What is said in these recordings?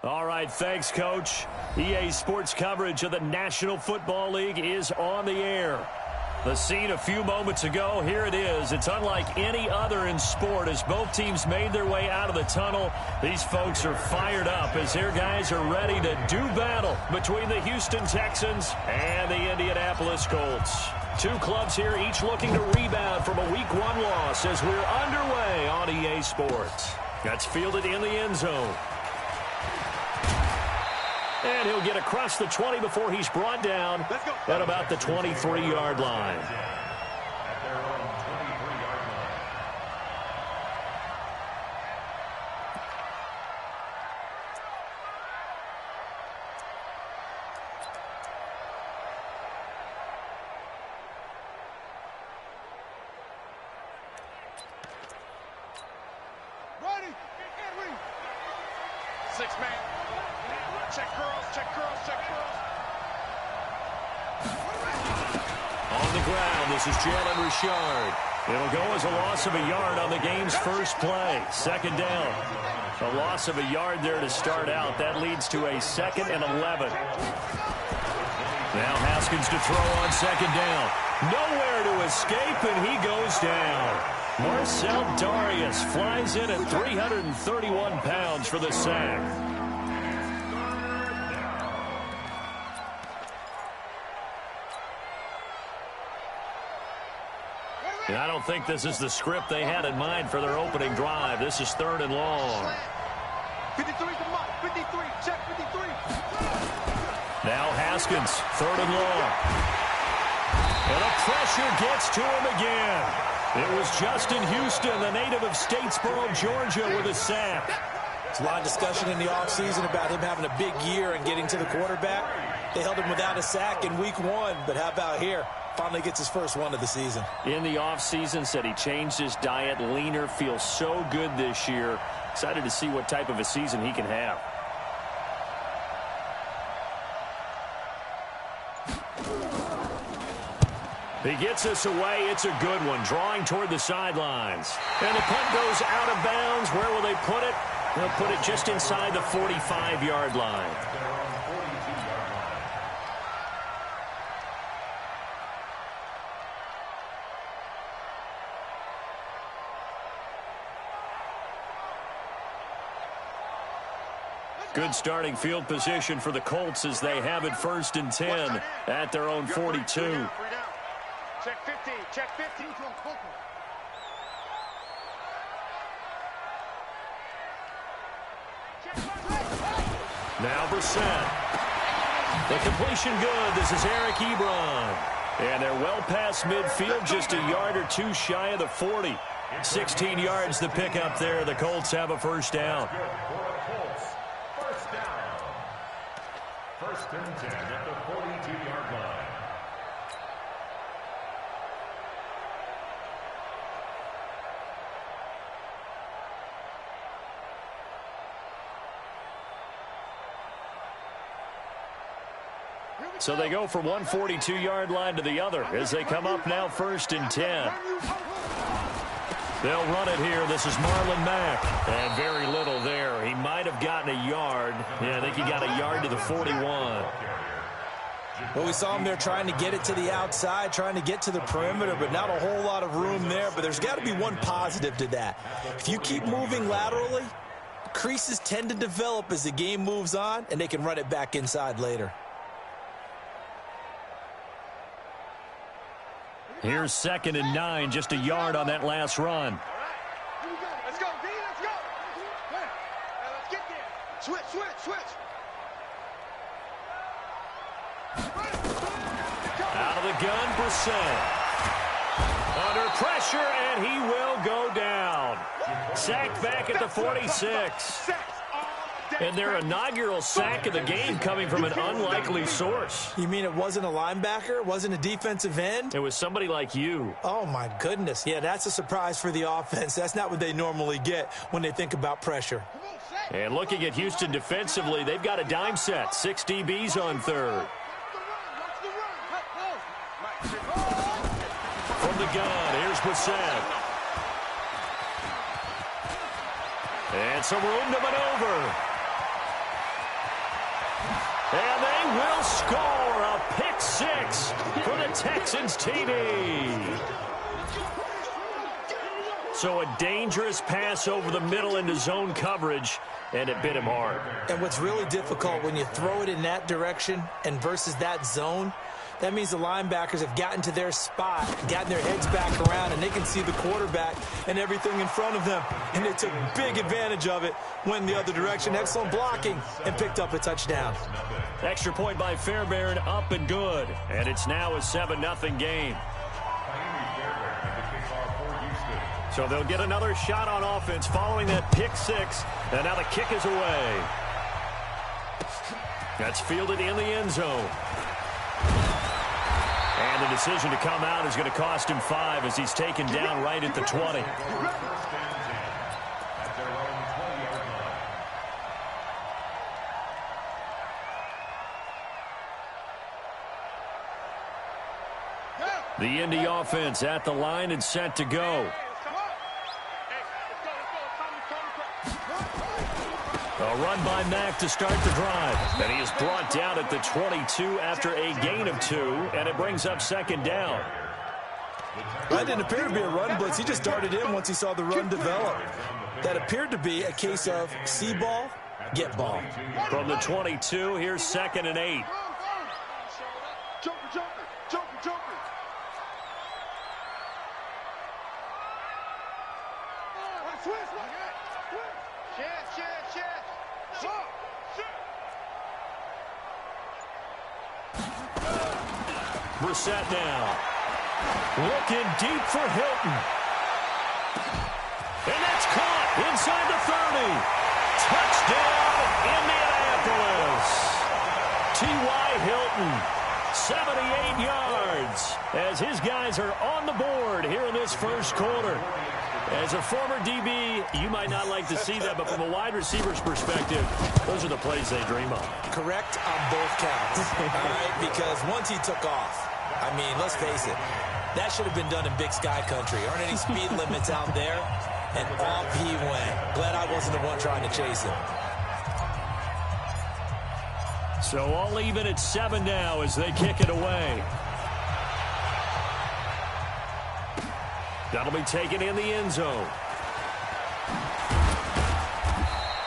All right, thanks, Coach. EA Sports coverage of the National Football League is on the air. The scene a few moments ago, here it is. It's unlike any other in sport as both teams made their way out of the tunnel. These folks are fired up as their guys are ready to do battle between the Houston Texans and the Indianapolis Colts. Two clubs here, each looking to rebound from a Week 1 loss as we're underway on EA Sports. That's fielded in the end zone. And he'll get across the 20 before he's brought down at about the 23-yard line. It'll go as a loss of a yard on the game's first play. Second down. A loss of a yard there to start out. That leads to a 2nd and 11. Now Haskins to throw on second down. Nowhere to escape, and he goes down. Marcel Darius flies in at 331 pounds for the sack. And I don't think this is the script they had in mind for their opening drive. This is 3rd and long. 53 to Mike. 53. Check 53. Now Haskins, 3rd and long. And the pressure gets to him again. It was Justin Houston, the native of Statesboro, Georgia, with a sack. There's a lot of discussion in the offseason about him having a big year and getting to the quarterback. They held him without a sack in Week 1, but how about here? Finally gets his first one of the season. In the offseason, said he changed his diet, leaner, feels so good this year. Excited to see what type of a season he can have. He gets us away. It's a good one, drawing toward the sidelines. And the punt goes out of bounds. Where will they put it? They'll put it just inside the 45-yard line. Good starting field position for the Colts as they have it 1st and 10 at their own 42. Check 50. Check 50. Now Brissett. The completion good. This is Eric Ebron. And they're well past midfield, just a yard or two shy of the 40. 16 yards the pick up there. The Colts have a first down. First and 10 at the 42-yard line. So they go from one 42-yard line to the other as they come up now 1st and 10. They'll run it here. This is Marlon Mack. And very little there. He might have gotten a yard. Yeah, I think he got a yard to the 41. Well, we saw him there trying to get it to the outside, trying to get to the perimeter, but not a whole lot of room there. But there's got to be one positive to that. If you keep moving laterally, creases tend to develop as the game moves on, and they can run it back inside later. Here's 2nd and 9, just a yard on that last run. Let's go, D, let's go. Let's get there. Switch. Out of the gun, Brissett. Under pressure, and he will go down. Sacked back at the 46. And their inaugural sack of the game coming from an unlikely source. You mean it wasn't a linebacker? It wasn't a defensive end? It was somebody like you. Oh, my goodness. Yeah, that's a surprise for the offense. That's not what they normally get when they think about pressure. And looking at Houston defensively, they've got a dime set. 6 DBs on 3rd. From the gun, here's Brissett. And some room to maneuver. And they will score a pick six for the Texans TD. So a dangerous pass over the middle into zone coverage, and it bit him hard. And what's really difficult when you throw it in that direction and versus that zone, that means the linebackers have gotten to their spot, gotten their heads back around, and they can see the quarterback and everything in front of them. And they took big advantage of it, went the other direction, excellent blocking, and picked up a touchdown. Extra point by Fairbairn, up and good. And it's now a 7-0 game. So they'll get another shot on offense following that pick six. And now the kick is away. That's fielded in the end zone. And the decision to come out is going to cost him 5 as he's taken down right at the 20. The Indy offense at the line and set to go. A run by Mack to start the drive. And he is brought down at the 22 after a gain of 2, and it brings up second down. That didn't appear to be a run blitz. He just darted in once he saw the run develop. That appeared to be a case of see ball, get ball. From the 22, here's 2nd and 8. Brissett now. Looking deep for Hilton. And that's caught inside the 30. Touchdown, Indianapolis. T.Y. Hilton, 78 yards, as his guys are on the board here in this first quarter. As a former DB, you might not like to see that, but from a wide receiver's perspective, those are the plays they dream of. Correct on both counts, all right? Because once he took off, I mean, let's face it, that should have been done in Big Sky country. Aren't any speed limits out there? And off he went. Glad I wasn't the one trying to chase him. So all even at 7 now as they kick it away. That'll be taken in the end zone.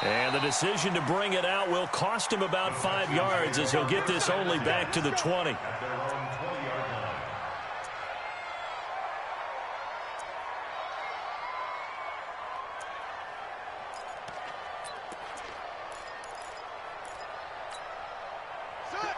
And the decision to bring it out will cost him about 5 yards as he'll get this only back to the 20.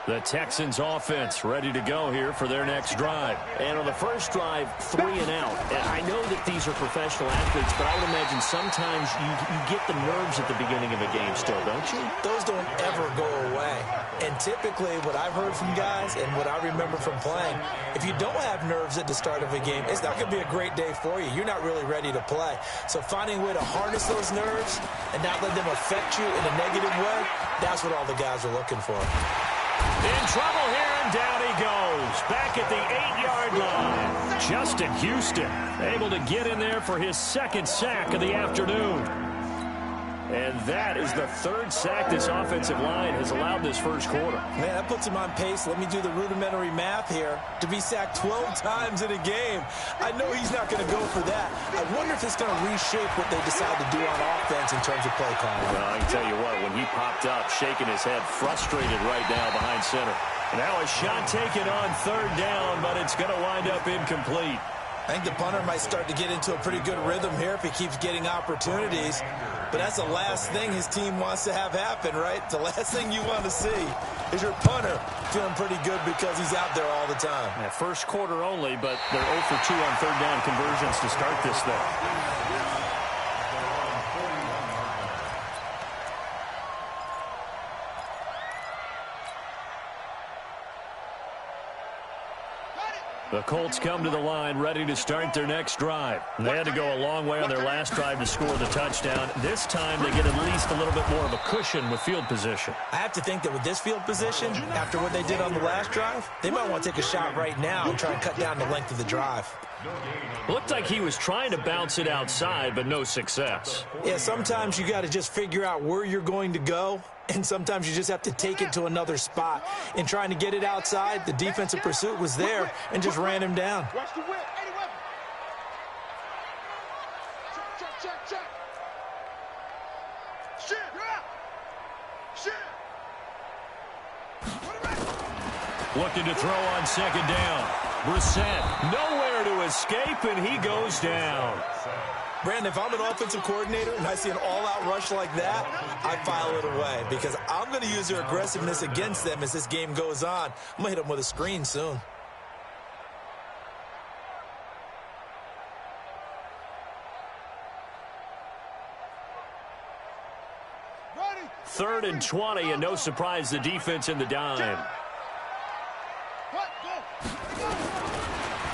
The Texans offense ready to go here for their next drive. And on the first drive, 3 and out. And I know that these are professional athletes, but I would imagine sometimes you get the nerves at the beginning of a game still, don't you? Those don't ever go away. And typically what I've heard from guys and what I remember from playing, if you don't have nerves at the start of a game, it's not going to be a great day for you. You're not really ready to play. So finding a way to harness those nerves and not let them affect you in a negative way, that's what all the guys are looking for. In trouble here, and down he goes. Back at the 8-yard line. Justin Houston able to get in there for his 2nd sack of the afternoon. And that is the 3rd sack this offensive line has allowed this first quarter. Man, that puts him on pace. Let me do the rudimentary math here. To be sacked 12 times in a game. I know he's not going to go for that. I wonder if it's going to reshape what they decide to do on offense in terms of play calling. Well, I can tell you what, when he popped up, shaking his head, frustrated right now behind center. Now a shot taken on 3rd down, but it's going to wind up incomplete. I think the punter might start to get into a pretty good rhythm here if he keeps getting opportunities. But that's the last thing his team wants to have happen, right? The last thing you want to see is your punter feeling pretty good because he's out there all the time. Yeah, first quarter only, but they're 0 for 2 on 3rd down conversions to start this thing. The Colts come to the line ready to start their next drive. They had to go a long way on their last drive to score the touchdown. This time they get at least a little bit more of a cushion with field position. I have to think that with this field position, after what they did on the last drive, they might want to take a shot right now and try and cut down the length of the drive. Looked like he was trying to bounce it outside, but no success. Yeah, sometimes you got to just figure out where you're going to go, and sometimes you just have to take it to another spot. In trying to get it outside, the defensive pursuit was there and just ran him down. Watch the whip. Any weapon. Check. Shit. Shit. Looking to throw on second down. Brissett nowhere to escape, and he goes down. Brandon, if I'm an offensive coordinator and I see an all-out rush like that, I file it away because I'm going to use their aggressiveness against them as this game goes on. I'm going to hit them with a screen soon. Ready. 3rd and 20, and no surprise, the defense in the dime. What? Go.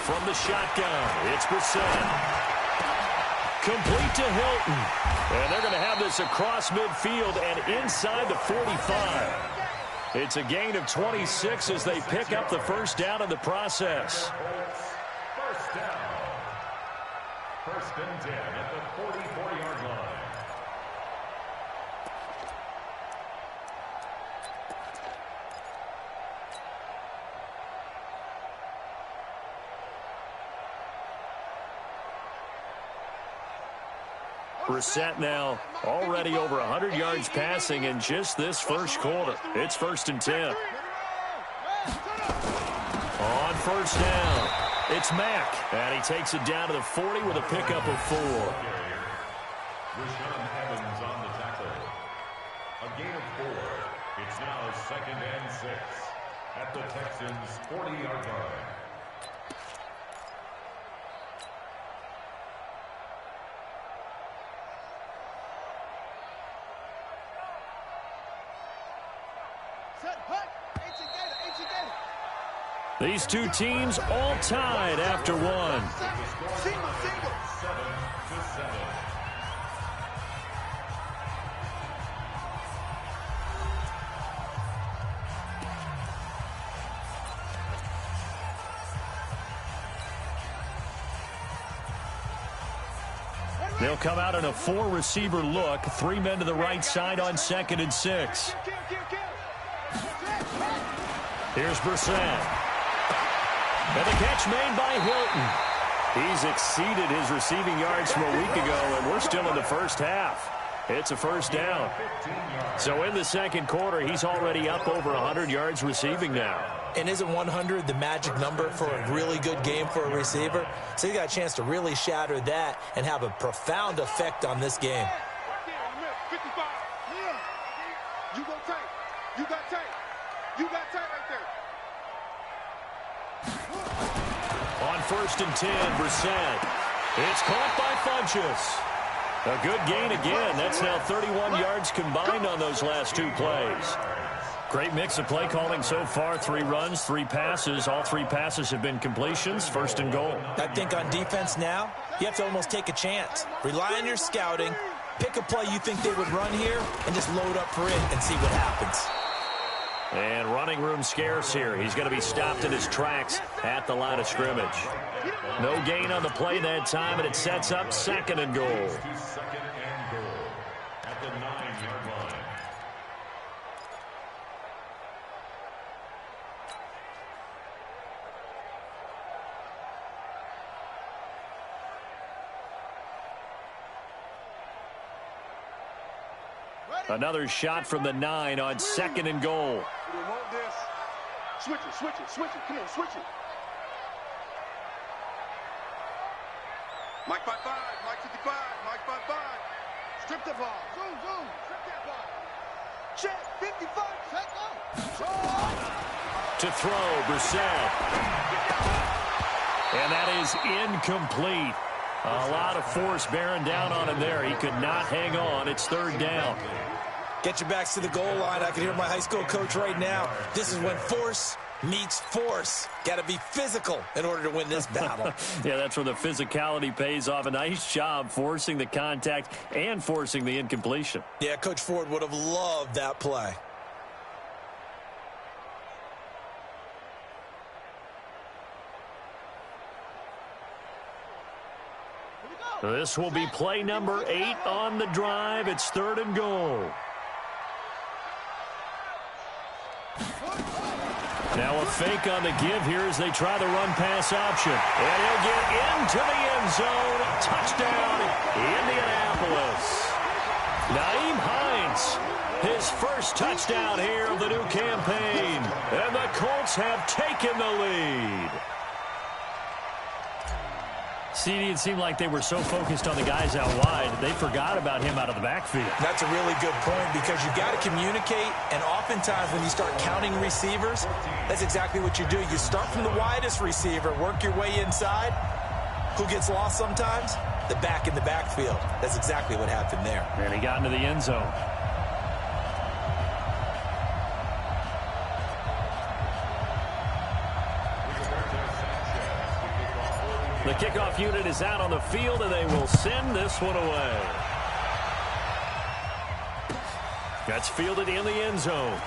From the shotgun, it's Brissett. Complete to Hilton. And they're going to have this across midfield and inside the 45. It's a gain of 26 as they pick up the first down in the process. First down. 1st and 10 at the 44-yard line. Brissett now already over 100 yards passing in just this first quarter. It's 1st and 10. On first down, it's Mack. And he takes it down to the 40 with a pickup of 4. Rashaan Evans on the tackle. A gain of 4. It's now 2nd and 6 at the Texans' 40-yard line. These two teams all tied after one. Single. 7-7. They'll come out in a 4-receiver look. 3 men to the right side on 2nd and 6. Here's Brissett. And the catch made by Hilton. He's exceeded his receiving yards from a week ago, and we're still in the first half. It's a first down. So in the second quarter, he's already up over 100 yards receiving now. And isn't 100 the magic number for a really good game for a receiver? So he got a chance to really shatter that and have a profound effect on this game. 55. You go tight. You got tight. You got tight right there. On 1st and 10, Brissett. It's caught by Funchess. A good gain again. That's now 31 yards combined on those last 2 plays. Great mix of play calling so far. 3 runs, 3 passes. All 3 passes have been completions. 1st and goal. I think on defense now, you have to almost take a chance. Rely on your scouting. Pick a play you think they would run here and just load up for it and see what happens. And running room scarce here. He's going to be stopped in his tracks at the line of scrimmage. No gain on the play that time, and it sets up 2nd and goal. 2nd and goal at the 9-yard line. Another shot from the 9 on 2nd and goal. We want this. Switch it. Come on, switch it. Mike 5-5, Mike 55, Mike 5-5. Strip the ball. Zoom. Strip that ball. Check, 55, check out. To throw, Brissett. And that is incomplete. A lot of force bearing down on him there. He could not hang on. It's 3rd down. Get your backs to the goal line. I can hear my high school coach right now. This is when force meets force. Got to be physical in order to win this battle. Yeah, that's where the physicality pays off. A nice job forcing the contact and forcing the incompletion. Yeah, Coach Ford would have loved that play. This will be play number 8 on the drive. It's 3rd and goal. Now a fake on the give here as they try the run-pass option. And he'll get into the end zone. Touchdown, Indianapolis. Nyheim Hines, his first touchdown here of the new campaign. And the Colts have taken the lead. CD, it seemed like they were so focused on the guys out wide, they forgot about him out of the backfield. That's a really good point because you've got to communicate, and oftentimes when you start counting receivers, that's exactly what you do. You start from the widest receiver, work your way inside. Who gets lost sometimes? The back in the backfield. That's exactly what happened there. And he got into the end zone. The kickoff unit is out on the field, and they will send this one away. That's fielded in the end zone.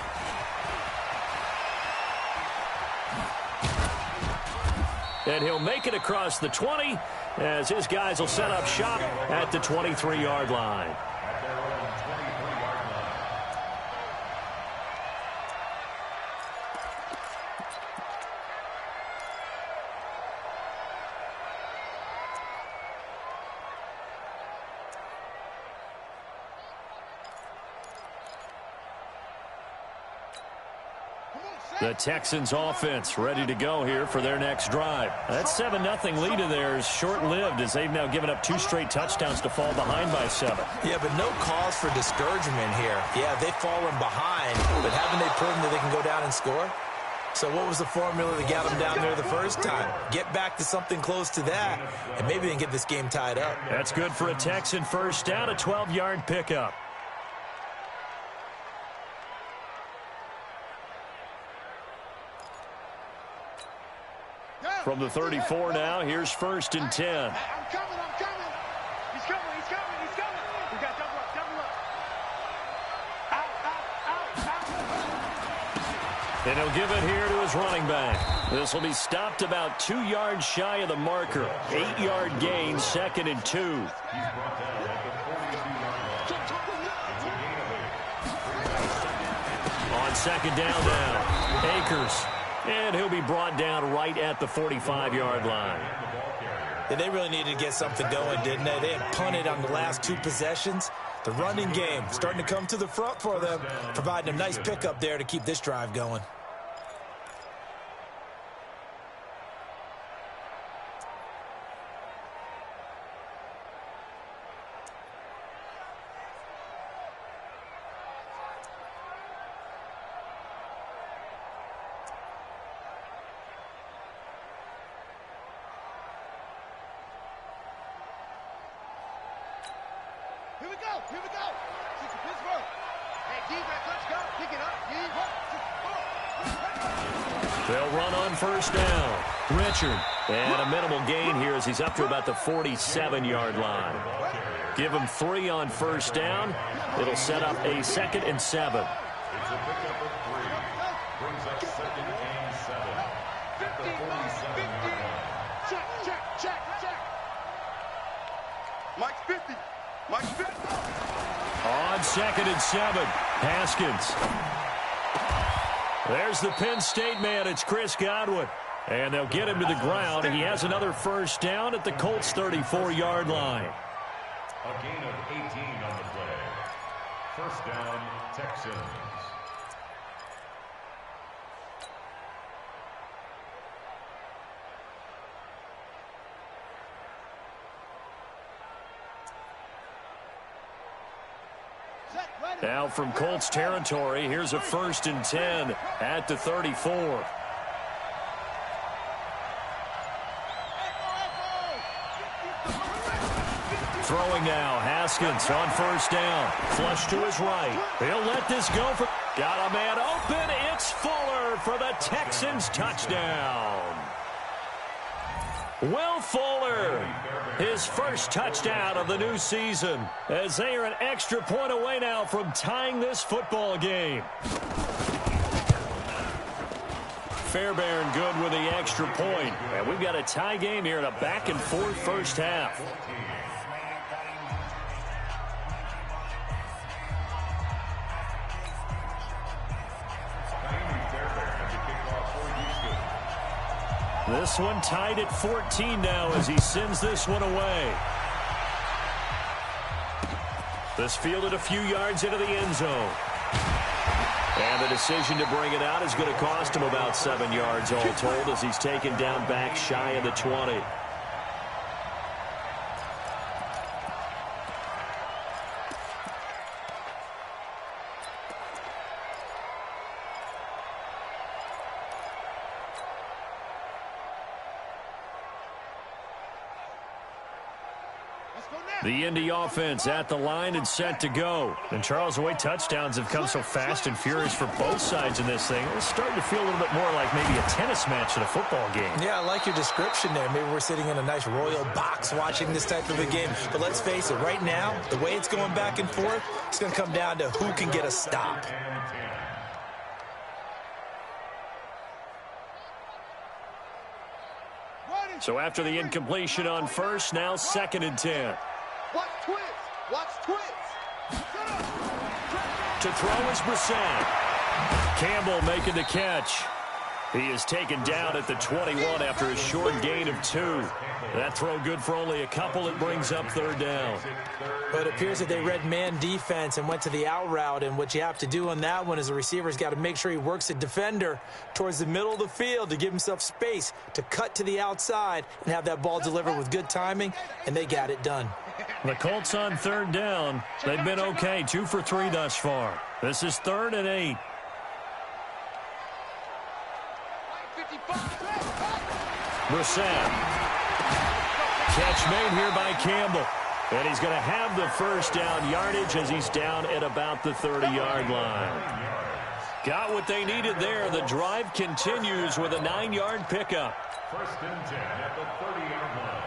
And he'll make it across the 20 as his guys will set up shop at the 23-yard line. The Texans offense ready to go here for their next drive. That 7-0 lead of theirs short-lived as they've now given up 2 straight touchdowns to fall behind by 7. Yeah, but no cause for discouragement here. Yeah, they've fallen behind, but haven't they proven that they can go down and score? So what was the formula that got them down there the first time? Get back to something close to that, and maybe they can get this game tied up. That's good for a Texan first down, a 12-yard pickup. From the 34 now, here's 1st and 10. I'm coming. He's coming. We got double up. Out. And he'll give it here to his running back. This will be stopped about 2 yards shy of the marker. 8-yard gain, 2nd and 2. On 2nd down now, Akers. And he'll be brought down right at the 45-yard line. Yeah, they really needed to get something going, didn't they? They had punted on the last 2 possessions. The running game starting to come to the front for them, providing a nice pickup there to keep this drive going. Here we go. Six of Pittsburgh. Hey, defense, let's go. Pick it up. They'll run on 1st down. Richard. And a minimal gain here as he's up to about the 47-yard line. Give him 3 on 1st down. It'll set up a 2nd and 7. It's a pickup of 3. Brings up 2nd and 7. At the 47-yard line. Check. Mike's 50. On 2nd and 7, Haskins. There's the Penn State man. It's Chris Godwin. And they'll get him to the ground. He has another 1st down at the Colts' 34-yard line. A gain of 18 on the play. 1st down, Texans. Now from Colts territory, here's a 1st and 10 at the 34. Throwing now, Haskins on 1st down. Flush to his right. He'll let this go for... Got a man open. It's Fuller for the Texans touchdown. Will Fuller, his first touchdown of the new season, as they are an extra point away now from tying this football game. Fairbairn good with the extra point. And we've got a tie game here in a back-and-forth first half. This one tied at 14 now as he sends this one away. This fielded a few yards into the end zone. And the decision to bring it out is going to cost him about 7 yards all told as he's taken down back shy of the 20. The Indy offense at the line and set to go. And Charles, the way touchdowns have come so fast and furious for both sides in this thing, it's starting to feel a little bit more like maybe a tennis match than a football game. Yeah, I like your description there. Maybe we're sitting in a nice royal box watching this type of a game. But let's face it, right now, the way it's going back and forth, it's going to come down to who can get a stop. So after the incompletion on first, now 2nd and 10. Watch twist. Watch twist. To throw is Brissett. Campbell making the catch. He is taken down at the 21 after a short gain of 2. That throw good for only a couple. It brings up 3rd down. But it appears that they read man defense and went to the out route. And what you have to do on that one is the receiver's got to make sure he works a defender towards the middle of the field to give himself space to cut to the outside and have that ball delivered with good timing. And they got it done. The Colts on 3rd down. They've been okay. 2 for 3 thus far. This is 3rd and 8. Brissett. Catch made here by Campbell. And he's going to have the 1st down yardage as he's down at about the 30-yard line. Got what they needed there. The drive continues with a 9-yard pickup. 1st and 10 at the 30-yard line.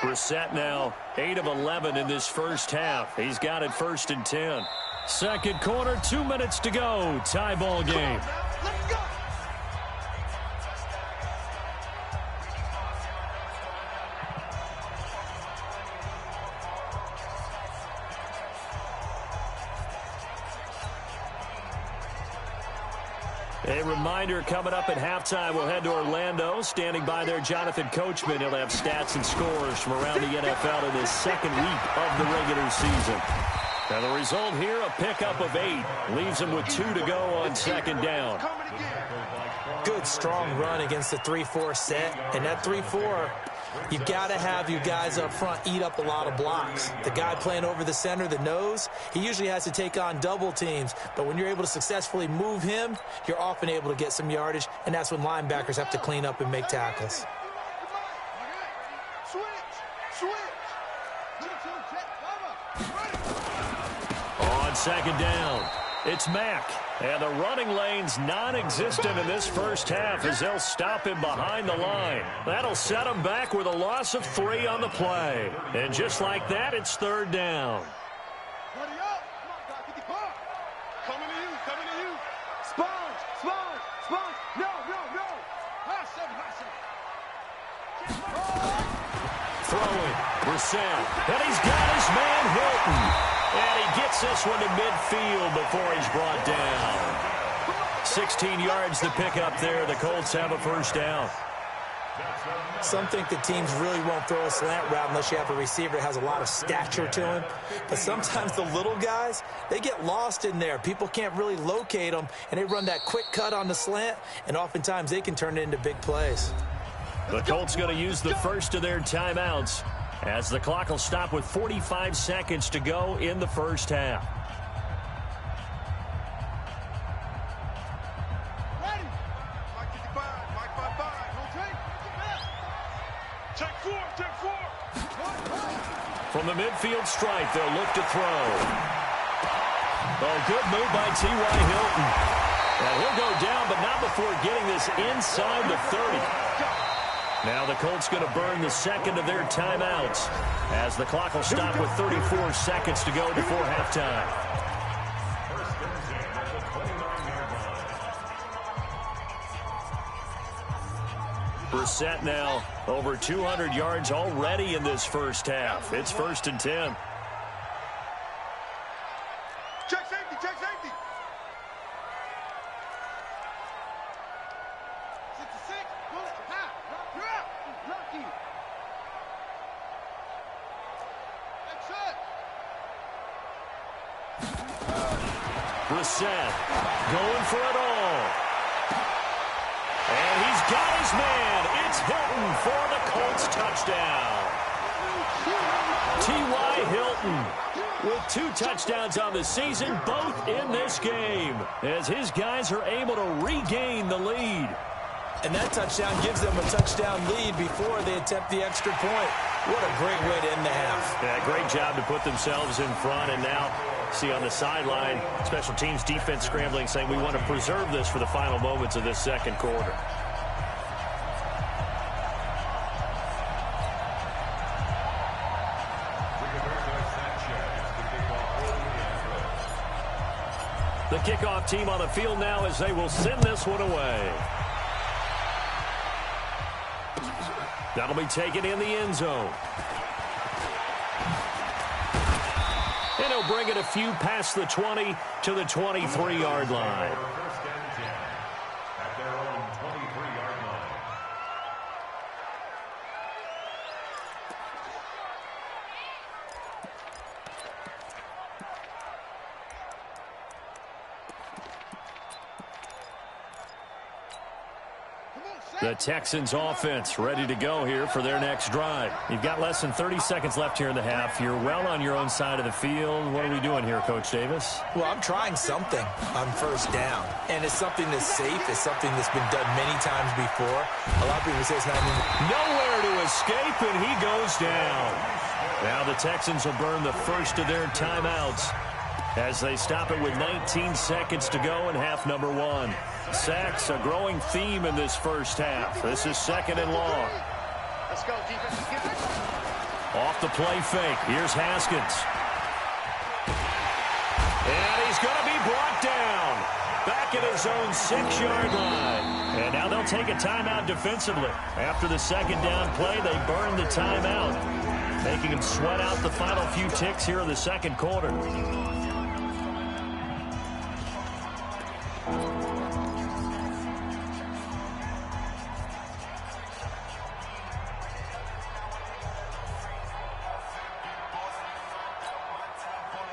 Brissett now 8 of 11 in this first half. He's got it 1st and 10. Second quarter, 2 minutes to go. Tie ball game. Let's go. A reminder coming up at halftime, we'll head to Orlando. Standing by there, Jonathan Coachman. He'll have stats and scores from around the NFL in this 2nd week of the regular season. And the result here, a pickup of 8. Leaves him with 2 to go on 2nd down. Good, strong run against the 3-4 set. And that 3-4, you've got to have your guys up front eat up a lot of blocks. The guy playing over the center, the nose, he usually has to take on double teams. But when you're able to successfully move him, you're often able to get some yardage, and that's when linebackers have to clean up and make tackles. On 2nd down, it's Mack. And the running lane's non-existent in this first half as they'll stop him behind the line. That'll set him back with a loss of 3 on the play. And just like that, it's 3rd down. Buddy up. Come on, coming to you, coming to you. Sponge, sponge, sponge. No, no, no. High 7, high 7. Throwing, Brissett. And he's got his man Hilton. And he gets this one to midfield before he's brought down. 16 yards to pick up there. The Colts have a 1st down. Some think the teams really won't throw a slant route unless you have a receiver that has a lot of stature to him. But sometimes the little guys, they get lost in there. People can't really locate them, and they run that quick cut on the slant, and oftentimes they can turn it into big plays. The Colts going to use the first of their timeouts as the clock will stop with 45 seconds to go in the first half. Ready. Mike 55, Mike 55. Check 4, check 4. From the midfield stripe, they'll look to throw. Oh, good move by T.Y. Hilton. And he'll go down, but not before getting this inside the 30. Now the Colts going to burn the 2nd of their timeouts as the clock will stop with 34 seconds to go before halftime. 1st and 10 at the 29-yard line. Brissett now over 200 yards already in this first half. It's 1st and 10. Check safety, check safety. 66. Brissett going for it all. And he's got his man. It's Hilton for the Colts touchdown. T.Y. Hilton with 2 touchdowns on the season, both in this game, as his guys are able to regain the lead. And that touchdown gives them a touchdown lead before they attempt the extra point. What a great way to end the half. Yeah, great job to put themselves in front. And now, see on the sideline, special teams defense scrambling, saying we want to preserve this for the final moments of this second quarter. The kickoff team on the field now as they will send this one away. That'll be taken in the end zone. And he'll bring it a few past the 20 to the 23-yard line. First and 10 at their own 23-yard line. The Texans offense ready to go here for their next drive. You've got less than 30 seconds left here in the half. You're well on your own side of the field. What are we doing here, Coach Davis? Well, I'm trying something on first down. And it's something that's safe. It's something that's been done many times before. A lot of people say it's not even... Nowhere to escape, and he goes down. Now the Texans will burn the first of their timeouts as they stop it with 19 seconds to go in half number 1. Sacks, a growing theme in this first half. This is second and long. Let's go, defense. Off the play fake. Here's Haskins. And he's going to be brought down. Back at his own 6-yard line. And now they'll take a timeout defensively. After the second down play, they burn the timeout, making him sweat out the final few ticks here in the second quarter.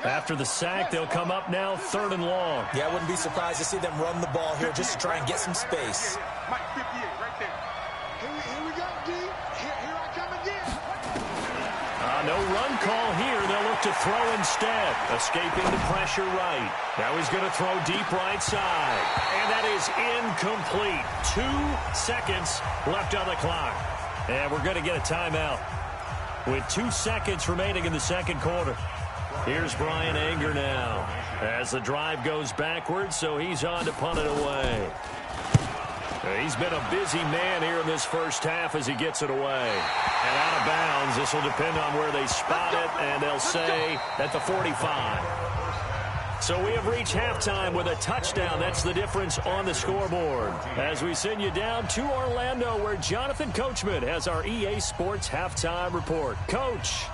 After the sack, they'll come up now third and long. Yeah, I wouldn't be surprised to see them run the ball here just to try and get some space. Mike 58 right there. Here we go, D. Here I come again. No run call here. They'll look to throw instead. Escaping the pressure right. Now he's going to throw deep right side. And that is incomplete. 2 seconds left on the clock. And we're going to get a timeout with 2 seconds remaining in the second quarter. Here's Brian Anger now as the drive goes backwards, so he's on to punt it away. He's been a busy man here in this first half as he gets it away. And out of bounds, this will depend on where they spot it, and they'll say at the 45. So we have reached halftime with a touchdown. That's the difference on the scoreboard. As we send you down to Orlando, where Jonathan Coachman has our EA Sports halftime report. Coach.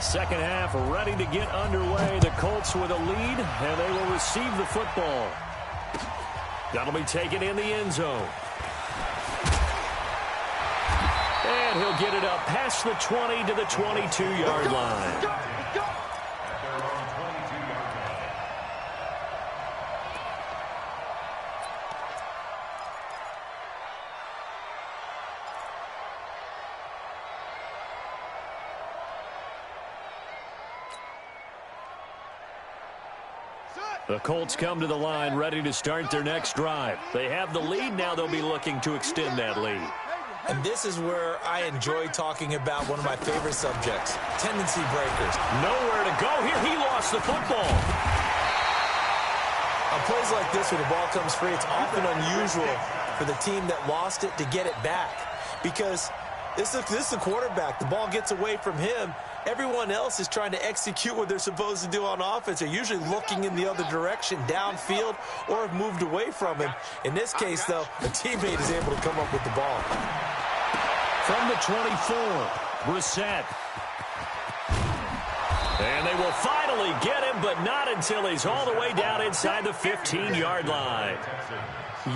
Second half ready to get underway. The Colts with a lead, and they will receive the football. That'll be taken in the end zone. And he'll get it up past the 20 to the 22-yard line. The Colts come to the line ready to start their next drive. They have the lead. Now they'll be looking to extend that lead. And this is where I enjoy talking about one of my favorite subjects, tendency breakers. Nowhere to go here. He lost the football. On plays like this where the ball comes free, it's often unusual for the team that lost it to get it back. Because this is the quarterback. The ball gets away from him. Everyone else is trying to execute what they're supposed to do on offense. They're usually looking in the other direction, downfield, or have moved away from him. In this case, though, a teammate is able to come up with the ball. From the 24, Brissett. And they will finally get him, but not until he's all the way down inside the 15-yard line.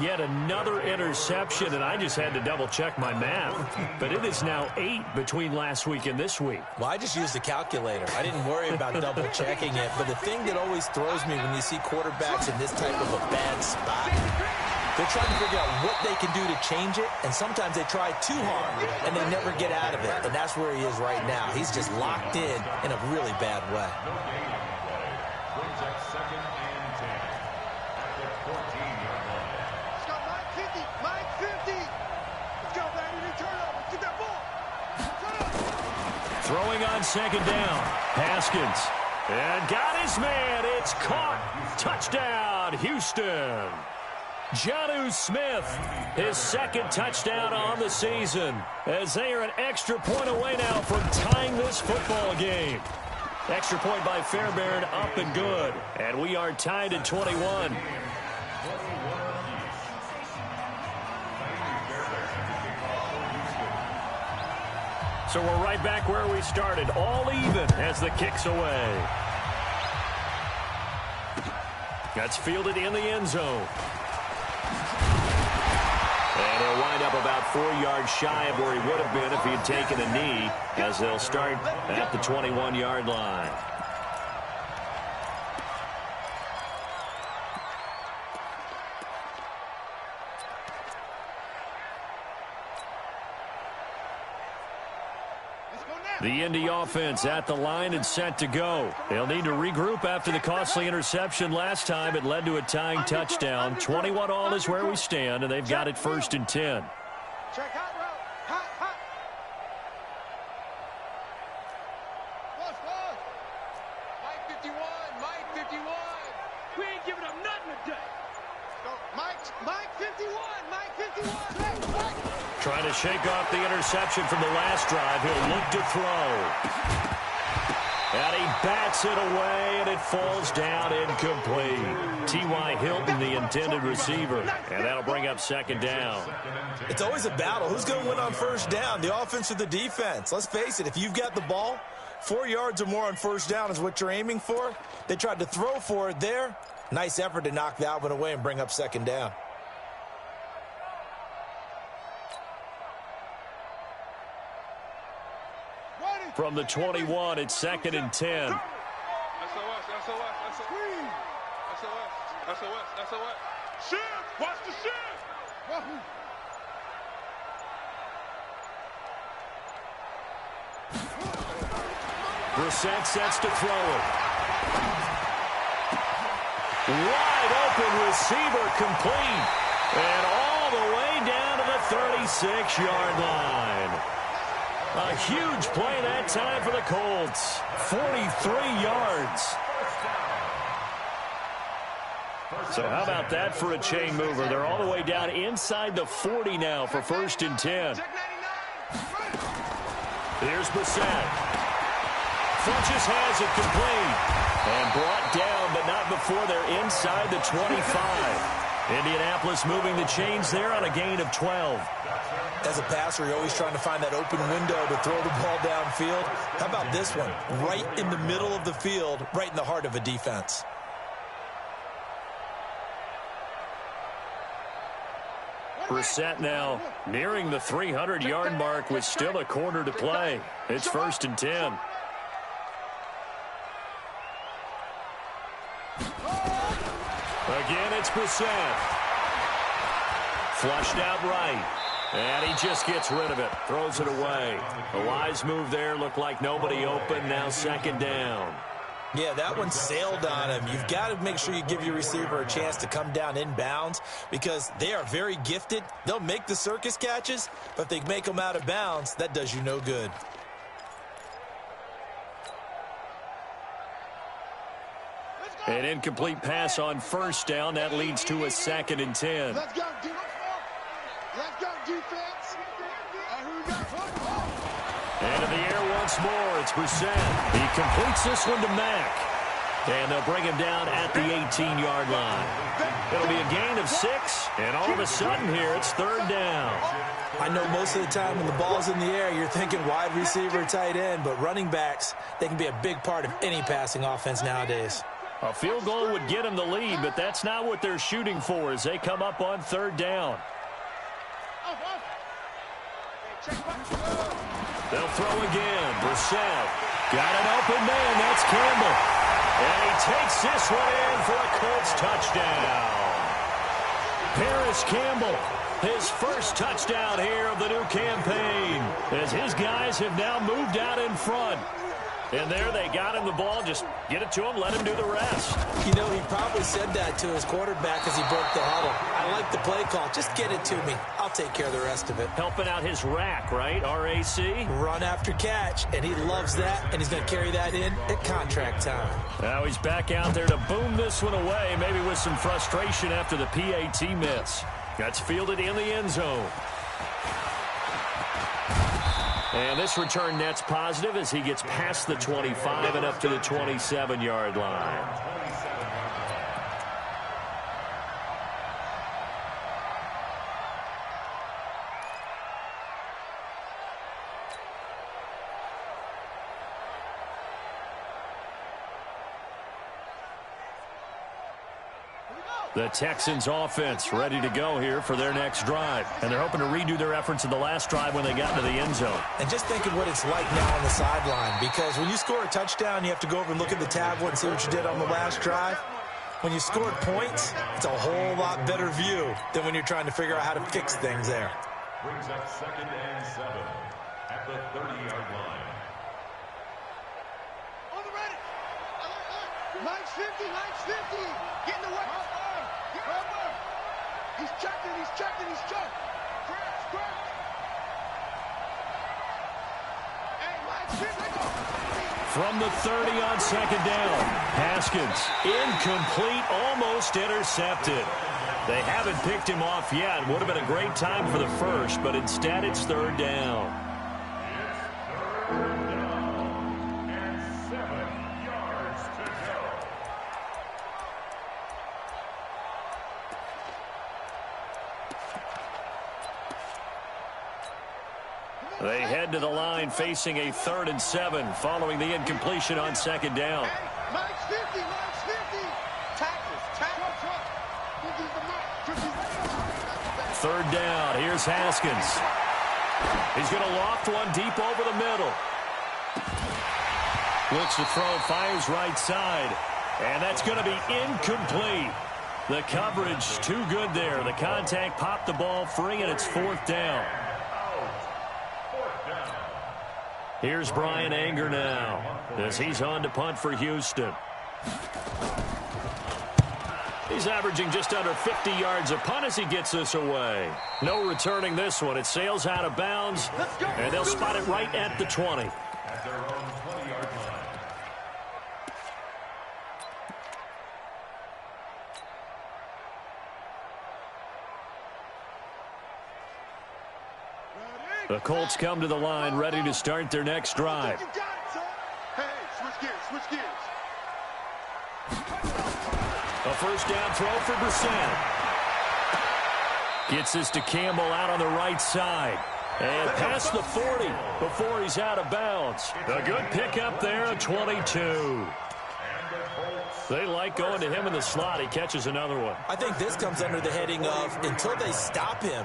Yet another interception, and I just had to double-check my math. But it is now 8 between last week and this week. Well, I just used a calculator. I didn't worry about double-checking it. But the thing that always throws me when you see quarterbacks in this type of a bad spot, they're trying to figure out what they can do to change it, and sometimes they try too hard, and they never get out of it. And that's where he is right now. He's just locked in a really bad way. Brings up 2nd and 10 at the 14-yard line. Let's go, Mike 50. Mike 50. Let's go, baby. Turn over. Get that ball. Turn over. Throwing on 2nd down. Haskins. And got his man. It's caught. Touchdown, Houston. Jonnu Smith, his 2nd touchdown on the season, as they are an extra point away now from tying this football game. Extra point by Fairbairn, up and good. And we are tied at 21. So we're right back where we started, all even as the kick's away. That's fielded in the end zone. And he'll wind up about 4 yards shy of where he would have been if he had taken a knee, as they'll start at the 21-yard line. The Indy offense at the line and set to go. They'll need to regroup after the costly interception last time. It led to a tying touchdown. 21-all is where we stand, and they've got it 1st and 10. Check hot route. Hot, hot. Plus. Mike 51. Mike 51. We ain't giving up nothing today. Go. Mike 51. Mike 51. Mike. Trying to shake off the interception from the last drive. He'll look to throw. And he bats it away, and it falls down incomplete. T.Y. Hilton, the intended receiver. And that'll bring up 2nd down. It's always a battle. Who's going to win on 1st down, the offense or the defense? Let's face it, if you've got the ball, 4 yards or more on 1st down is what you're aiming for. They tried to throw for it there. Nice effort to knock that one away and bring up 2nd down. From the 21, it's 2nd and 10. SOS. Shift. Watch the shift. Brissett sets to throw it. Wide open receiver complete. And all the way down to the 36-yard line. A huge play that time for the Colts. 43 yards. So how about that for a chain mover? They're all the way down inside the 40 now for 1st and 10. Here's Brissett. Funches has it complete. And brought down, but not before they're inside the 25. Indianapolis moving the chains there on a gain of 12. As a passer, you're always trying to find that open window to throw the ball downfield. How about this one? Right in the middle of the field, right in the heart of a defense. Brissett now nearing the 300-yard mark with still a quarter to play. It's 1st and 10. Again, it's Brissett. Flushed out right. And he just gets rid of it. Throws it away. A wise move there. Looked like nobody open. Now 2nd down. Yeah, that one sailed on him. You've got to make sure you give your receiver a chance to come down inbounds because they are very gifted. They'll make the circus catches, but if they make them out of bounds, that does you no good. An incomplete pass on 1st down. That leads to a 2nd and 10. Let's go, defense. Let's go, defense. And in the air once more, it's Brissett. He completes this one to Mack. And they'll bring him down at the 18-yard line. It'll be a gain of 6, and all of a sudden here, it's 3rd down. I know most of the time when the ball's in the air, you're thinking wide receiver, tight end, but running backs, they can be a big part of any passing offense nowadays. A field goal would get them the lead, but that's not what they're shooting for as they come up on third down. They'll throw again. Brissett got an open man. That's Campbell. And he takes this one in for a Colts touchdown. Paris Campbell, his first touchdown here of the new campaign, as his guys have now moved out in front. And there they got him the ball. Just get it to him, let him do the rest. You know, he probably said that to his quarterback as he broke the huddle. I like the play call. Just get it to me. I'll take care of the rest of it. Helping out his rack, right? RAC? Run after catch, and he loves that, and he's going to carry that in at contract time. Now he's back out there to boom this one away, maybe with some frustration after the PAT miss. That's fielded in the end zone. And this return net's positive as he gets past the 25 and up to the 27-yard line. The Texans offense ready to go here for their next drive. And they're hoping to redo their efforts in the last drive when they got into the end zone. And just think of what it's like now on the sideline, because when you score a touchdown, you have to go over and look at the tablet and see what you did on the last drive. When you scored points, it's a whole lot better view than when you're trying to figure out how to fix things there. Brings up 2nd and 7 at the 30-yard line. On the ready. Line's 50, line's 50. Getting away. He's checking, he's checking, he's checking. Hey, line's 50. From the 30 on 2nd down. Haskins, incomplete, almost intercepted. They haven't picked him off yet. Would have been a great time for the first, but instead it's 3rd down. It's 3rd down and 7 yards to go. They head to the line facing a 3rd and 7 following the incompletion on 2nd down. Line's 50, line's 50. Tackles, tackles. 3rd down. Here's Haskins. He's going to loft one deep over the middle. Looks to throw, fires right side. And that's going to be incomplete. The coverage too good there. The contact popped the ball free, and it's 4th down. Here's Brian Anger now as he's on to punt for Houston. He's averaging just under 50 yards a punt as he gets this away. No returning this one. It sails out of bounds, and they'll spot it right at the 20. At their own 20-yard line. The Colts come to the line ready to start their next drive. You got it, son. Hey, switch gears, switch gears. A 1st down throw for Brissett. Gets this to Campbell out on the right side. And past the 40 before he's out of bounds. A good pickup there at 22. They like going to him in the slot. He catches another one. I think this comes under the heading of until they stop him,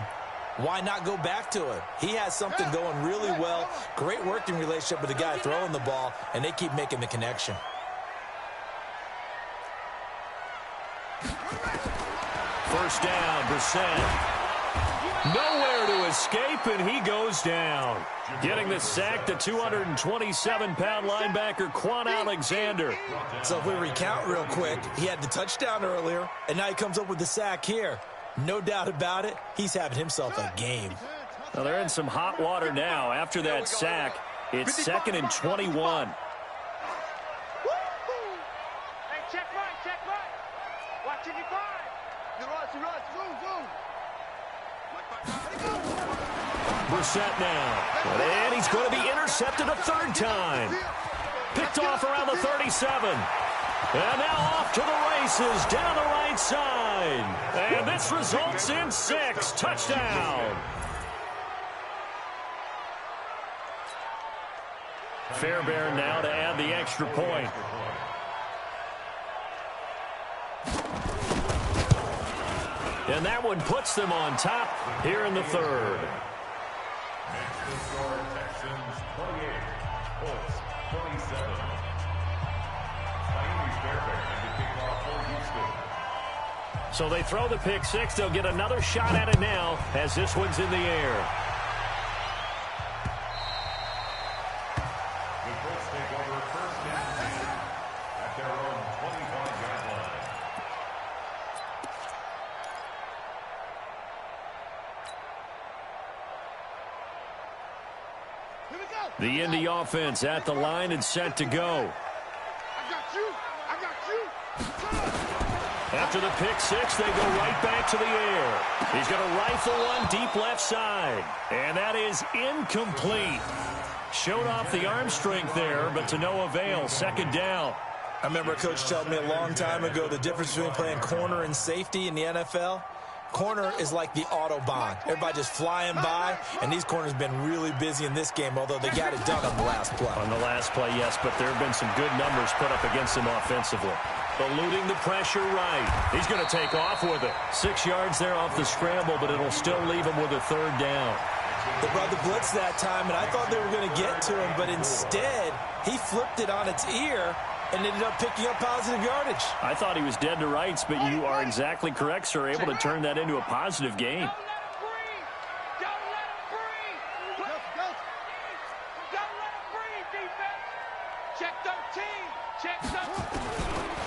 why not go back to it? He has something going really well. Great working relationship with the guy throwing the ball, and they keep making the connection. First down, Brissett. Nowhere to escape, and he goes down. Getting the sack, the 227-pound linebacker, Quan Alexander. So if we recount real quick, he had the touchdown earlier, and now he comes up with the sack here. No doubt about it, he's having himself a game. Well, they're in some hot water now. After that sack, it's 2nd and 21. Hey, check right, check right. Watch it, you find. Rush, move. Brissett now. And he's going to be intercepted a 3rd time. Picked off around the 37. And now off to the races down the right side. And this results in 6. Touchdown. Fairbairn now to add the extra point. And that one puts them on top here in the third. Next to score, Texans 28, Colts 27. Miami's Fairbairn and the kickoff for Houston. So they throw the pick six. They'll get another shot at it now as this one's in the air. The Colts take over first and 10 at their own 25-yard line. Here we go. The Indy offense at the line and set to go. I got you. I got you. After the pick six, they go right back to the air. He's going to rifle one deep left side. And that is incomplete. Showed off the arm strength there, but to no avail. Second down. I remember a coach telling me a long time ago the difference between playing corner and safety in the NFL. Corner is like the Autobahn. Everybody just flying by, and these corners have been really busy in this game, although they got it done on the last play. On the last play, yes, but there have been some good numbers put up against him offensively. Eluding the pressure right. He's going to take off with it. 6 yards there off the scramble, but it'll still leave him with a third down. They brought the blitz that time, and I thought they were going to get to him, but instead, he flipped it on its ear and ended up picking up positive yardage. I thought he was dead to rights, but you are exactly correct, sir, able to turn that into a positive gain. Don't let him breathe. Don't let him breathe. Don't let him breathe, defense. Check 13. Check 13.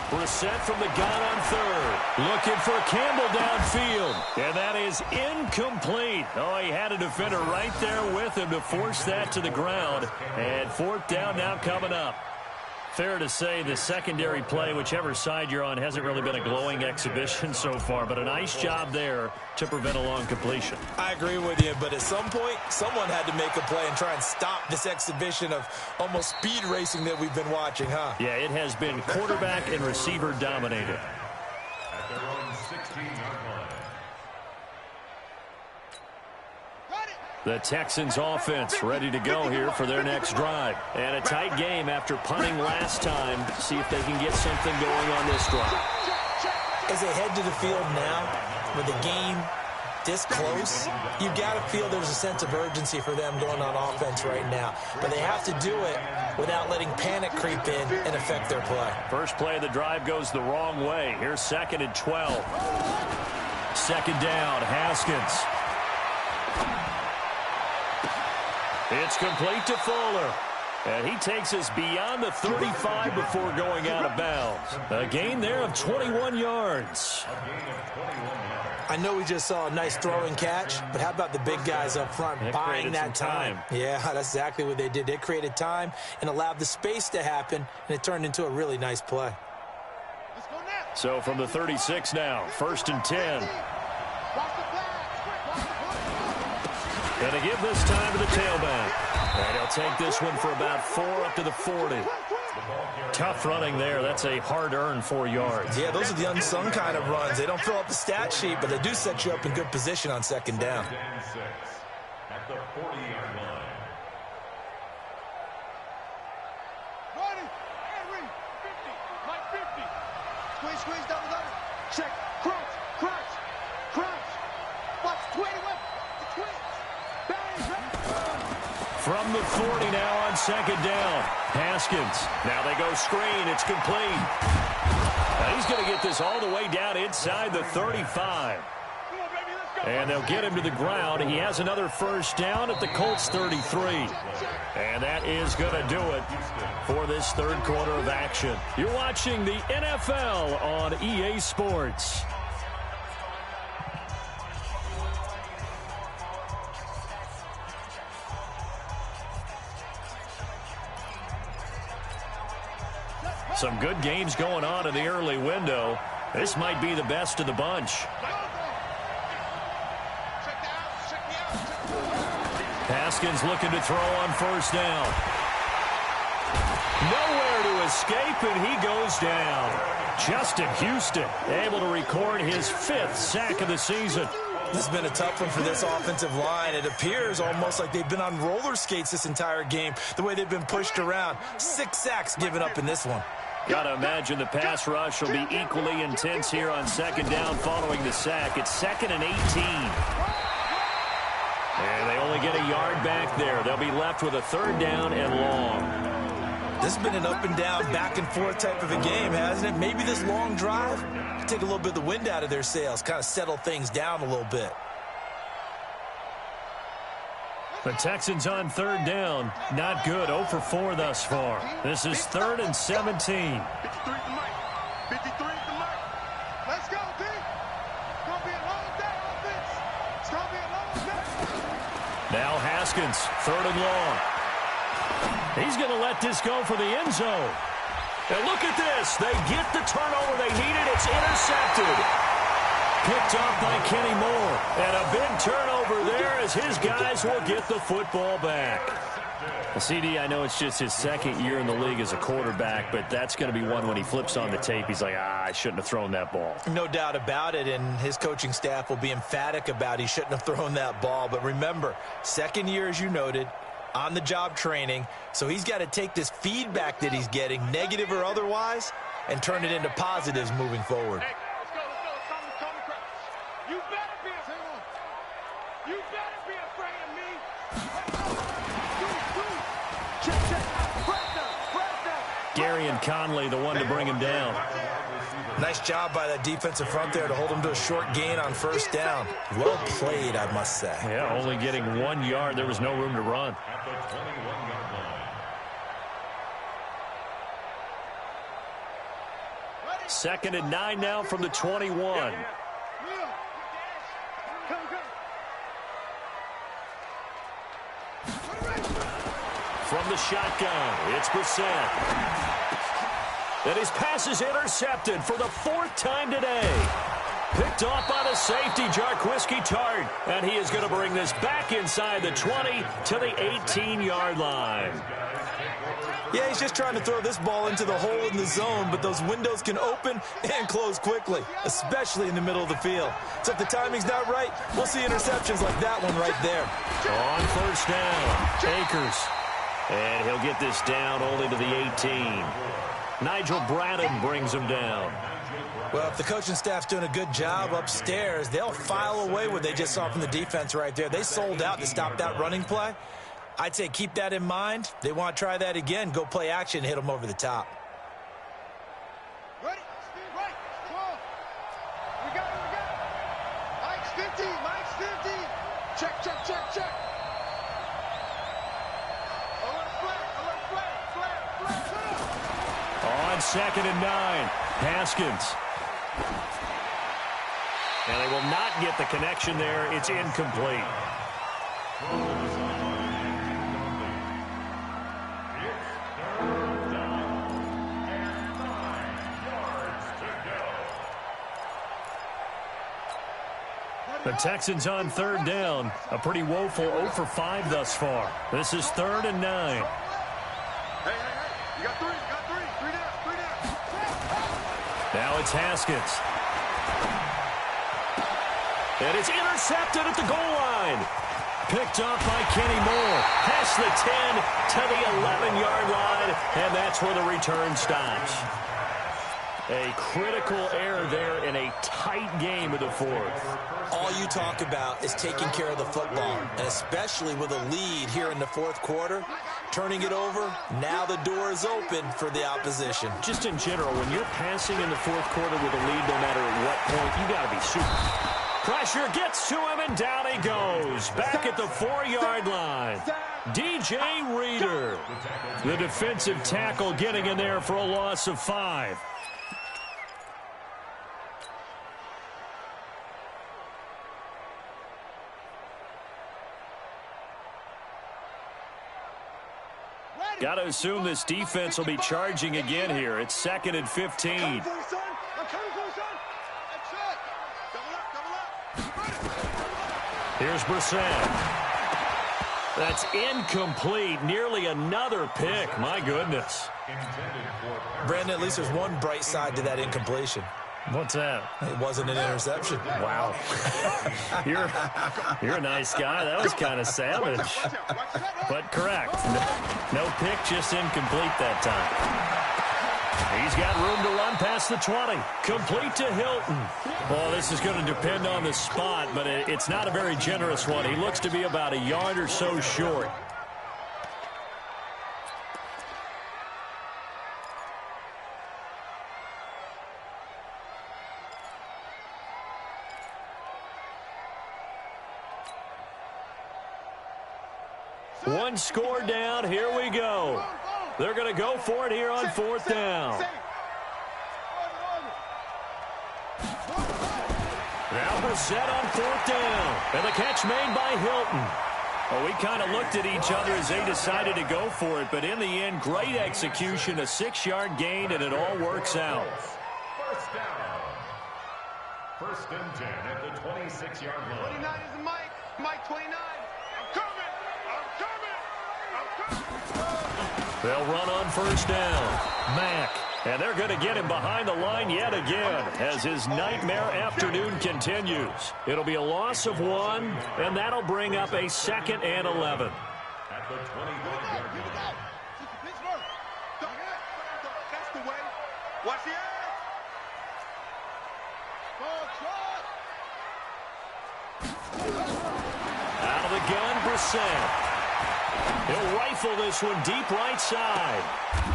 Brissett from the gun on third. Looking for Campbell downfield. And that is incomplete. Oh, he had a defender right there with him to force that to the ground. And fourth down now coming up. Fair to say the secondary play, whichever side you're on, hasn't really been a glowing exhibition so far, but a nice job there to prevent a long completion. I agree with you, but at some point, someone had to make a play and try and stop this exhibition of almost speed racing that we've been watching, huh? Yeah, it has been quarterback and receiver dominated. At their own 16-yard line. The Texans offense ready to go here for their next drive. And a tight game after punting last time. See if they can get something going on this drive. As they head to the field now, with the game this close, you've got to feel there's a sense of urgency for them going on offense right now. But they have to do it without letting panic creep in and affect their play. First play of the drive goes the wrong way. Here's 2nd and 12. Second down, Haskins. It's complete to Fuller. And he takes us beyond the 35 before going out of bounds. A gain there of 21 yards. I know we just saw a nice throw and catch, but how about the big guys up front buying that time? Yeah, that's exactly what they did. They created time and allowed the space to happen, and it turned into a really nice play. So from the 36 now, 1st and 10. Going to give this time to the tailback. And he'll take this one for about 4 up to the 40. Tough running there. That's a hard-earned 4 yards. Yeah, those are the unsung kind of runs. They don't fill up the stat sheet, but they do set you up in good position on second down. At the 40-yard line. Ready, and read. 50, Mike 50. Squeeze, double. Check, crouch. Watch, 21. The twins. From the 40 now on second down. Haskins. Now they go screen. It's complete. Now he's going to get this all the way down inside the 35. And they'll get him to the ground. He has another first down at the Colts 33. And that is going to do it for this third quarter of action. You're watching the NFL on EA Sports. Some good games going on in the early window. This might be the best of the bunch. Haskins looking to throw on first down. Nowhere to escape, and he goes down. Justin Houston able to record his 5th sack of the season. This has been a tough one for this offensive line. It appears almost like they've been on roller skates this entire game, the way they've been pushed around. 6 sacks given up in this one. Got to imagine the pass rush will be equally intense here on second down following the sack. It's 2nd and 18. And they only get a yard back there. They'll be left with a 3rd down and long. This has been an up and down, back and forth type of a game, hasn't it? Maybe this long drive can take a little bit of the wind out of their sails, kind of settle things down a little bit. The Texans on 3rd down. Not good. 0 for 4 thus far. This is 3rd and 17. 53 to Mike. 53 to Mike. Let's go, D. It's going to be a long day, offense. It's going to be a long day. Now Haskins, 3rd and long. He's going to let this go for the end zone. And look at this. They get the turnover they needed. It's intercepted. Picked off by Kenny Moore. And a big turnover there as his guys will get the football back. CD, I know it's just his 2nd year in the league as a quarterback, but that's going to be one when he flips on the tape. He's like, I shouldn't have thrown that ball. No doubt about it, and his coaching staff will be emphatic about he shouldn't have thrown that ball. But remember, 2nd year, as you noted, on-the-job training, so he's got to take this feedback that he's getting, negative or otherwise, and turn it into positives moving forward. Gary and Conley, the one to bring him down. Nice job by that defensive front there to hold him to a short gain on 1st down. Well played, I must say. Yeah, only getting 1 yard. There was no room to run. At the 21-yard line. 2nd and 9 now from the 21. From the shotgun, it's Brissett. And his pass is intercepted for the 4th time today. Picked off by the safety, Jarquiski Tart. And he is going to bring this back inside the 20 to the 18-yard line. Yeah, he's just trying to throw this ball into the hole in the zone, but those windows can open and close quickly, especially in the middle of the field. So if the timing's not right, we'll see interceptions like that one right there. On 1st down, Akers. And he'll get this down only to the 18. Nigel Bradden brings him down. Well, if the coaching staff's doing a good job upstairs, they'll file away what they just saw from the defense right there. They sold out to stop that running play. I'd say keep that in mind. They want to try that again. Go play action, hit them over the top. Ready? Right. Come on. We got it. Mike's 50. Mike's 50. Check. On 2nd and 9, Haskins. And they will not get the connection there. It's incomplete. The Texans on 3rd down. A pretty woeful 0 for 5 thus far. This is 3rd and 9. Hey. You got 3. Three down. Now it's Haskins. And it's intercepted at the goal line. Picked off by Kenny Moore. Past the 10 to the 11-yard line. And that's where the return stops. A critical error there in a tight game of the 4th. All you talk about is taking care of the football, and especially with a lead here in the 4th quarter, turning it over, now the door is open for the opposition. Just in general, when you're passing in the 4th quarter with a lead, no matter at what point, you got to be super. Pressure gets to him, and down he goes. Back at the 4-yard line. DJ Reader, the defensive tackle, getting in there for a loss of 5. Got to assume this defense will be charging again here. It's 2nd and 15. Here's Brissett. That's incomplete. Nearly another pick. My goodness. Brandon, at least there's one bright side to that incompletion. What's that? It wasn't an interception. Wow. You're a nice guy. That was kind of savage. But correct. No pick, just incomplete that time. He's got room to run past the 20. Complete to Hilton. Well, this is going to depend on the spot, but it's not a very generous one. He looks to be about a yard or so short. One score down. Here we go. They're going to go for it here on fourth down. Now Brissett on fourth down. And the catch made by Hilton. Well, we kind of looked at each other as they decided to go for it, but in the end, great execution, a 6-yard gain, and it all works out. First down. First and 10 at the 26-yard line. 29 is Mike. Mike 29. I'm coming. They'll run on first down. Mack. And they're going to get him behind the line yet again as his nightmare afternoon continues. It'll be a loss of 1, and that'll bring up a 2nd and 11. At the 25-yard line. That's the way. Watch the Out of the gun, Brissett. He'll rifle this one deep right side.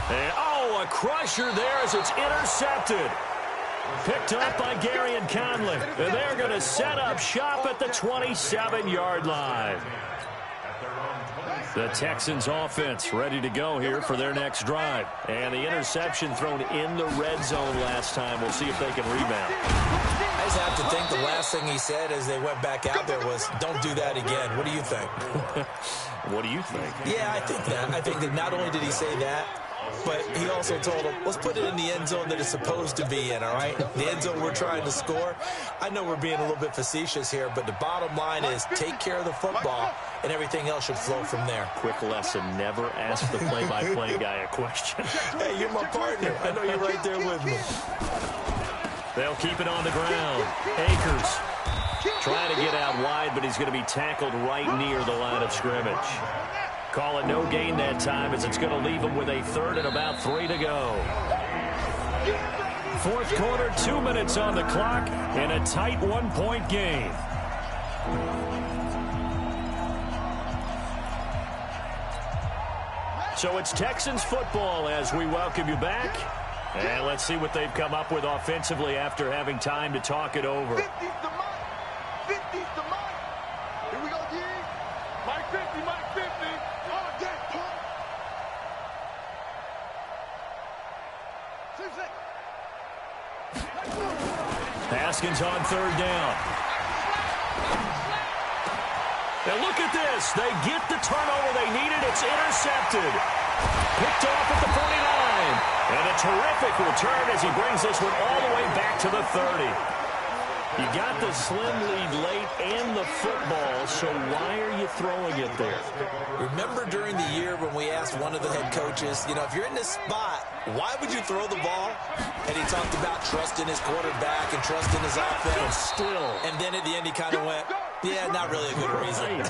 And, oh, a crusher there as it's intercepted. Picked up by Gary and Conley. And they're going to set up shop at the 27-yard line. The Texans offense ready to go here for their next drive. And the interception thrown in the red zone last time. We'll see if they can rebound. I just have to think the last thing he said as they went back out there was, don't do that again. What do you think? What do you think? Yeah, I think that. I think that not only did he say that, but he also told him, let's put it in the end zone that it's supposed to be in, all right? The end zone we're trying to score. I know we're being a little bit facetious here, but the bottom line is take care of the football, and everything else should flow from there. Quick lesson, never ask the play-by-play guy a question. Hey, you're my partner. I know you're right there with me. They'll keep it on the ground. Akers trying to get out wide, but he's going to be tackled right near the line of scrimmage. Call it no gain that time as it's going to leave him with a 3rd and about 3 to go. Fourth quarter, 2 minutes on the clock, and a tight 1-point game. So it's Texans football as we welcome you back. And let's see what they've come up with offensively after having time to talk it over. 50's the Mike. 50's the Mike. Here we go, D. Mike 50, Mike 50. Oh, that pump. Haskins on 3rd down. Now look at this. They get the turnover they needed. It's intercepted. Picked off at the 49. And a terrific return as he brings this one all the way back to the 30. You got the slim lead late and the football, so why are you throwing it there? Remember during the year when we asked one of the head coaches, you know, if you're in this spot, why would you throw the ball? And he talked about trusting his quarterback and trusting his offense. Still. And then at the end he kind of went, yeah, not really a good reason.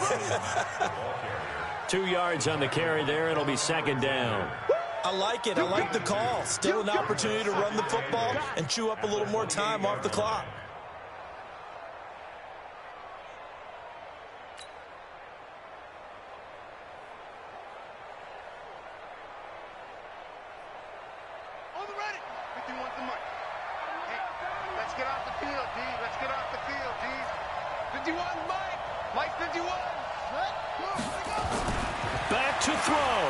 2 yards on the carry there. It'll be 2nd down. I like it. I like the call. Still an opportunity to run the football and chew up a little more time off the clock. On the ready. 51's the Mike. Hey, let's get off the field, D. Let's get off the field, D. 51, Mike. Mike 51. Back to throw.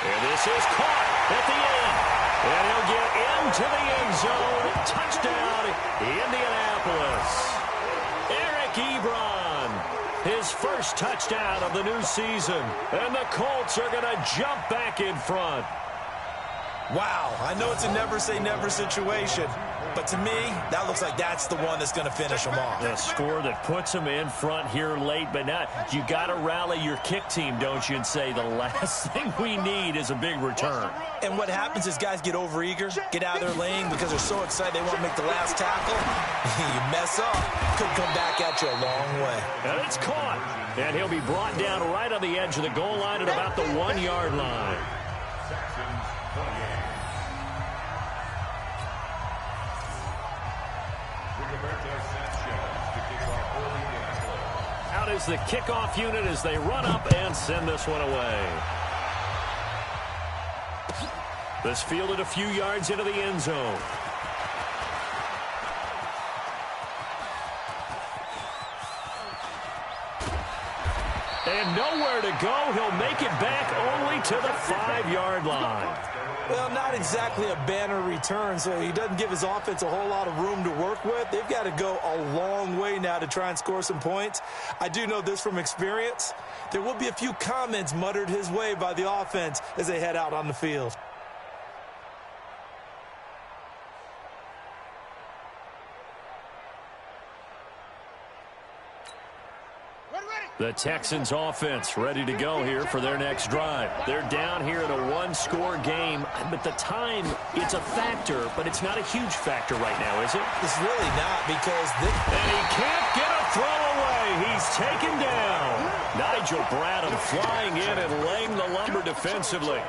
And this is caught at the end. And he'll get into the end zone. Touchdown, Indianapolis. Eric Ebron, his first touchdown of the new season. And the Colts are going to jump back in front. Wow, I know it's a never-say-never situation, but to me, that looks like that's the one that's going to finish them off. The score that puts them in front here late, but not. You got to rally your kick team, don't you, and say the last thing we need is a big return. And what happens is guys get overeager, get out of their lane because they're so excited they want to make the last tackle. You mess up, could come back at you a long way. And it's caught, and he'll be brought down right on the edge of the goal line at about the 1-yard line. Texans as the kickoff unit as they run up and send this one away. This fielded a few yards into the end zone. And nowhere to go. He'll make it back only to the 5-yard line. Well, not exactly a banner return, so he doesn't give his offense a whole lot of room to work with. They've got to go a long way now to try and score some points. I do know this from experience. There will be a few comments muttered his way by the offense as they head out on the field. The Texans offense ready to go here for their next drive. They're down here in a one-score game, but the time, it's a factor, but it's not a huge factor right now, is it? It's really not because And he can't get a throw away. He's taken down. Nigel Bradham flying in and laying the lumber defensively.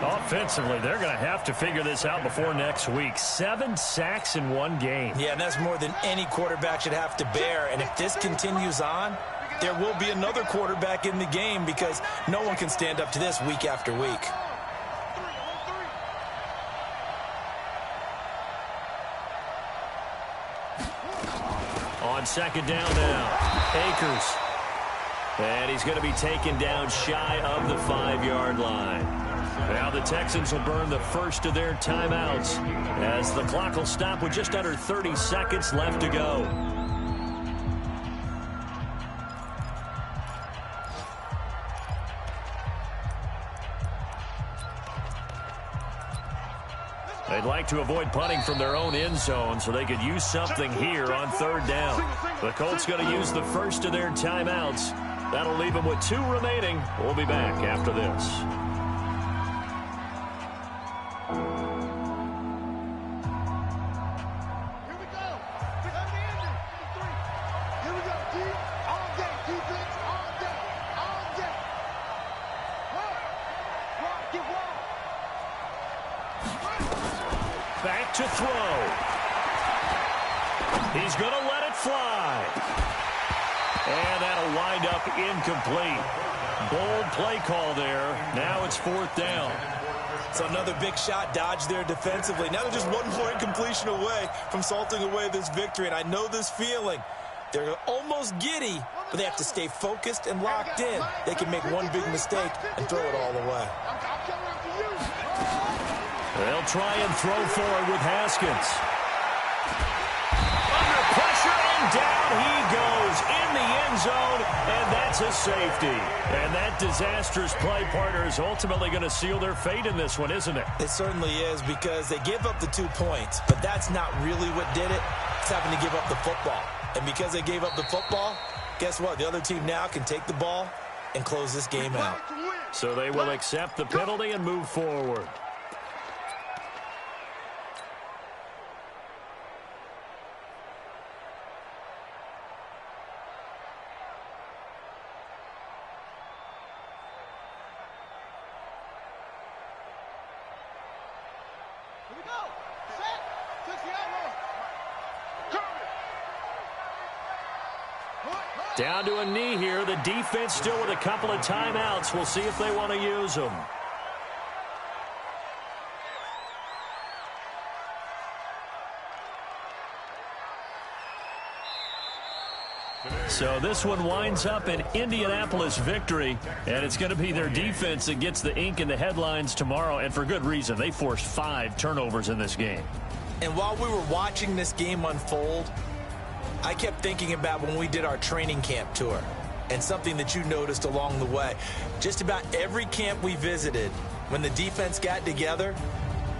Offensively, they're going to have to figure this out before next week. 7 sacks in one game. Yeah, and that's more than any quarterback should have to bear. And if this continues on, there will be another quarterback in the game because no one can stand up to this week after week. On second down now, Akers. And he's going to be taken down shy of the 5-yard line. Now the Texans will burn the first of their timeouts as the clock will stop with just under 30 seconds left to go. They'd like to avoid punting from their own end zone so they could use something here on third down. The Colts going to use the first of their timeouts. That'll leave them with 2 remaining. We'll be back after this. Back to throw. He's going to let it fly. And that'll wind up incomplete. Bold play call there. Now it's 4th down. So another big shot dodged there defensively. Now they're just 1 point completion away from salting away this victory. And I know this feeling. They're almost giddy, but they have to stay focused and locked in. They can make one big mistake and throw it all away. They'll try and throw forward with Haskins. Under pressure, and down he goes in the end zone, and that's a safety. And that disastrous play, partner, is ultimately going to seal their fate in this one, isn't it? It certainly is because they gave up the 2 points, but that's not really what did it. It's having to give up the football. And because they gave up the football, guess what? The other team now can take the ball and close this game out. So they will accept the penalty and move forward. Down to a knee here. The defense still with a couple of timeouts. We'll see if they want to use them. So this one winds up an Indianapolis victory, and it's going to be their defense that gets the ink in the headlines tomorrow, and for good reason. They forced 5 turnovers in this game. And while we were watching this game unfold, I kept thinking about when we did our training camp tour and something that you noticed along the way. Just about every camp we visited, when the defense got together,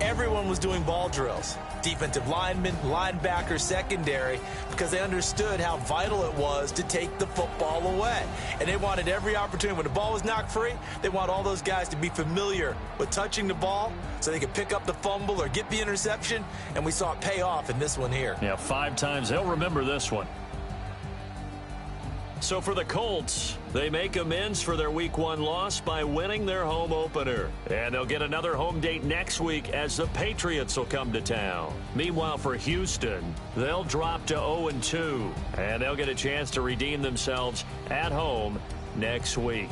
everyone was doing ball drills. Defensive linemen, linebackers, secondary, because they understood how vital it was to take the football away. And they wanted every opportunity. When the ball was knocked free, they want all those guys to be familiar with touching the ball so they could pick up the fumble or get the interception, and we saw it pay off in this one here. Yeah, 5 times. They'll remember this one. So for the Colts, they make amends for their Week 1 loss by winning their home opener. And they'll get another home date next week as the Patriots will come to town. Meanwhile, for Houston, they'll drop to 0-2. And they'll get a chance to redeem themselves at home next week.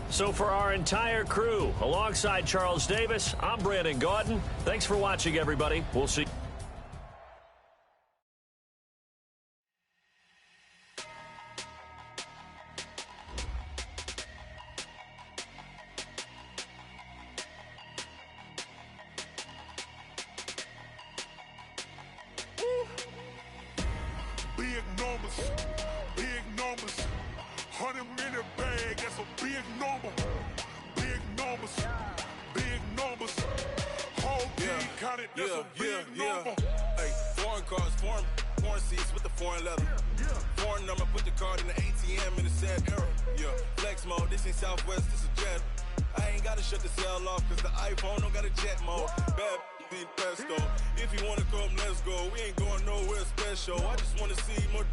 So for our entire crew, alongside Charles Davis, I'm Brandon Gaudin. Thanks for watching, everybody. We'll see you. Big numbers, 100-minute bag, that's a big number. Big numbers, whole team counted, that's a big number. Hey, foreign cars, foreign seats with the foreign leather. Foreign number, put the card in the ATM in a sad era. Yeah, flex mode, this ain't Southwest, this is Jet. I ain't gotta shut the cell off, cause the iPhone don't got a jet mode. Bad pesto. If you wanna come, let's go. We ain't going nowhere special. I just wanna see more